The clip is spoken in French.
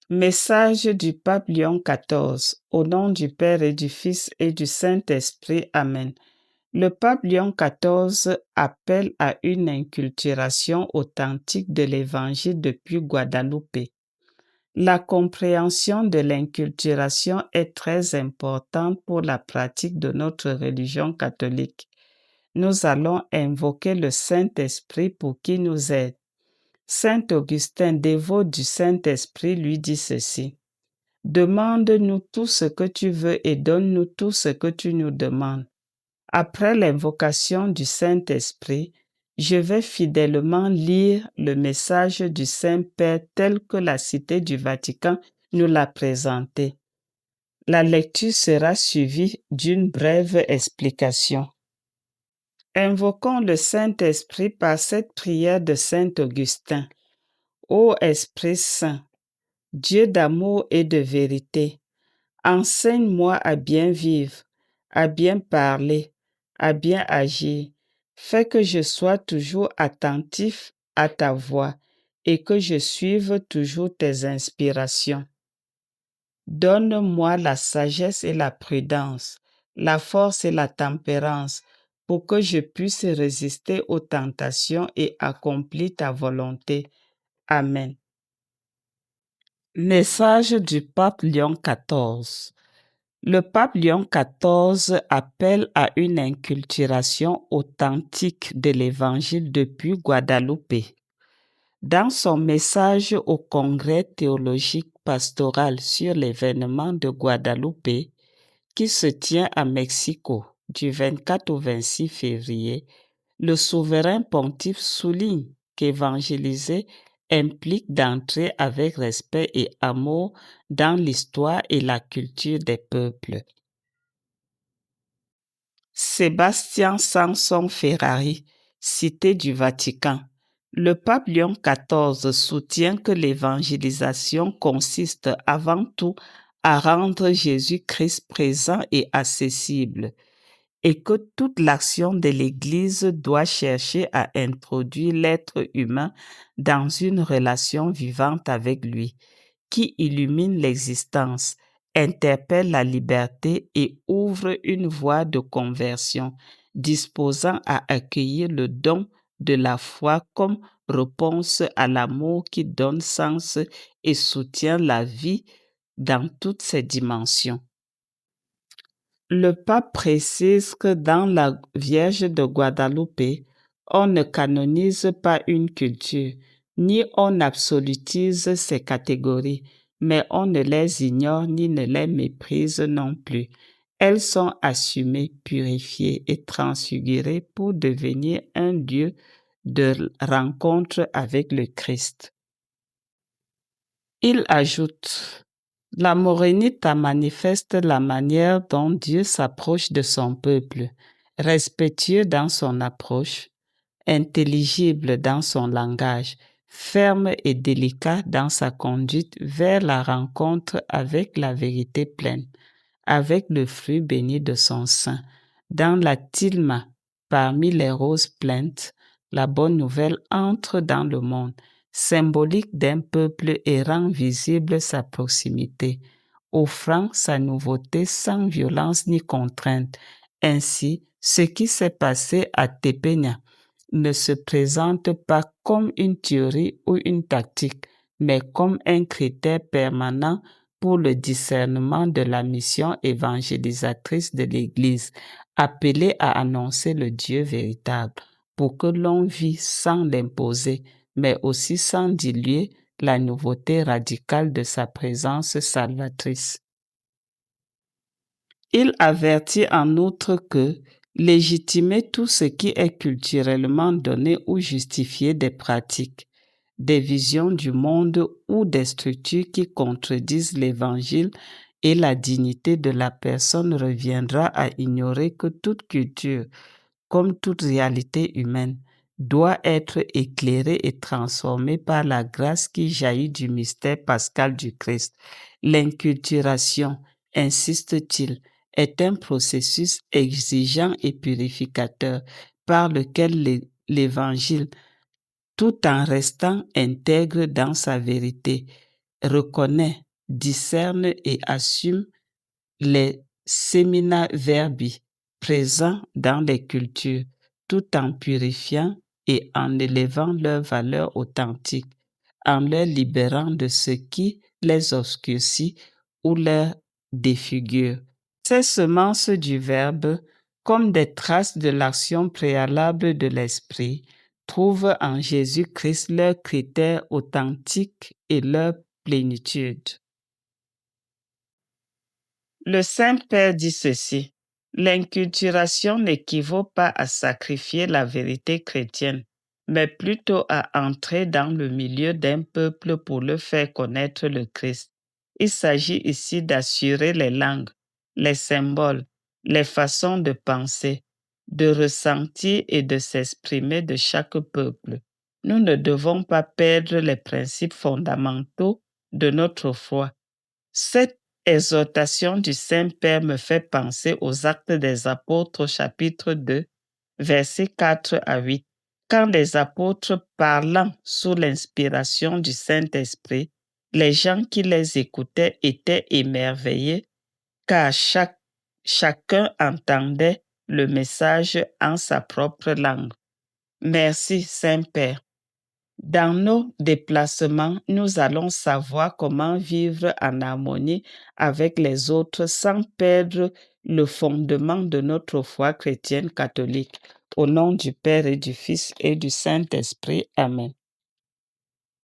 Message du pape Léon XIV. Au nom du Père et du Fils et du Saint-Esprit. Amen. Le pape Léon XIV appelle à une inculturation authentique de l'Évangile depuis Guadeloupe. La compréhension de l'inculturation est très importante pour la pratique de notre religion catholique. Nous allons invoquer le Saint-Esprit pour qu'il nous aide. Saint Augustin, dévot du Saint-Esprit, lui dit ceci. Demande-nous tout ce que tu veux et donne-nous tout ce que tu nous demandes. Après l'invocation du Saint-Esprit, je vais fidèlement lire le message du Saint-Père tel que la Cité du Vatican nous l'a présenté. La lecture sera suivie d'une brève explication. Invoquons le Saint-Esprit par cette prière de Saint Augustin. Ô Esprit Saint, Dieu d'amour et de vérité, enseigne-moi à bien vivre, à bien parler, à bien agir. Fais que je sois toujours attentif à ta voix et que je suive toujours tes inspirations. Donne-moi la sagesse et la prudence, la force et la tempérance pour que je puisse résister aux tentations et accomplir ta volonté. Amen. Message du pape Léon XIV. Le pape Léon XIV appelle à une inculturation authentique de l'Évangile depuis Guadeloupe. Dans son message au Congrès théologique pastoral sur l'événement de Guadeloupe, qui se tient à Mexico du 24 au 26 février, le souverain pontife souligne qu'évangéliser implique d'entrer avec respect et amour dans l'histoire et la culture des peuples. Sébastien Samson Ferrari, Cité du Vatican. Le pape Léon XIV soutient que l'évangélisation consiste avant tout à rendre Jésus-Christ présent et accessible, et que toute l'action de l'Église doit chercher à introduire l'être humain dans une relation vivante avec lui, qui illumine l'existence, interpelle la liberté et ouvre une voie de conversion, disposant à accueillir le don de la foi comme réponse à l'amour qui donne sens et soutient la vie dans toutes ses dimensions. Le pape précise que dans la Vierge de Guadeloupe, on ne canonise pas une culture, ni on absolutise ses catégories, mais on ne les ignore ni ne les méprise non plus. Elles sont assumées, purifiées et transfigurées pour devenir un lieu de rencontre avec le Christ. Il ajoute: la morénite manifeste la manière dont Dieu s'approche de son peuple, respectueux dans son approche, intelligible dans son langage, ferme et délicat dans sa conduite vers la rencontre avec la vérité pleine, avec le fruit béni de son sein. Dans la tilma, parmi les roses plaintes, la bonne nouvelle entre dans le monde, symbolique d'un peuple et rend visible sa proximité, offrant sa nouveauté sans violence ni contrainte. Ainsi, ce qui s'est passé à Tepenya ne se présente pas comme une théorie ou une tactique, mais comme un critère permanent pour le discernement de la mission évangélisatrice de l'Église, appelée à annoncer le Dieu véritable, pour que l'on vit sans l'imposer, mais aussi sans diluer la nouveauté radicale de sa présence salvatrice. Il avertit en outre que légitimer tout ce qui est culturellement donné ou justifier des pratiques, des visions du monde ou des structures qui contredisent l'Évangile et la dignité de la personne reviendra à ignorer que toute culture, comme toute réalité humaine, doit être éclairée et transformée par la grâce qui jaillit du mystère pascal du Christ. L'inculturation, insiste-t-il, est un processus exigeant et purificateur par lequel l'Évangile, tout en restant intègre dans sa vérité, reconnaît, discerne et assume les semina verbi présents dans les cultures, tout en purifiant et en élevant leur valeur authentique, en les libérant de ce qui les obscurcit ou les défigure. Ces semences du Verbe, comme des traces de l'action préalable de l'Esprit, trouvent en Jésus-Christ leurs critères authentiques et leur plénitude. Le Saint-Père dit ceci: l'inculturation n'équivaut pas à sacrifier la vérité chrétienne, mais plutôt à entrer dans le milieu d'un peuple pour le faire connaître le Christ. Il s'agit ici d'assurer les langues, les symboles, les façons de penser, de ressentir et de s'exprimer de chaque peuple. Nous ne devons pas perdre les principes fondamentaux de notre foi. Cette exhortation du Saint-Père me fait penser aux Actes des Apôtres chapitre 2, versets 4 à 8, quand les apôtres parlant sous l'inspiration du Saint-Esprit, les gens qui les écoutaient étaient émerveillés car chacun entendait le message en sa propre langue. Merci Saint-Père. Dans nos déplacements, nous allons savoir comment vivre en harmonie avec les autres sans perdre le fondement de notre foi chrétienne catholique. Au nom du Père et du Fils et du Saint-Esprit. Amen.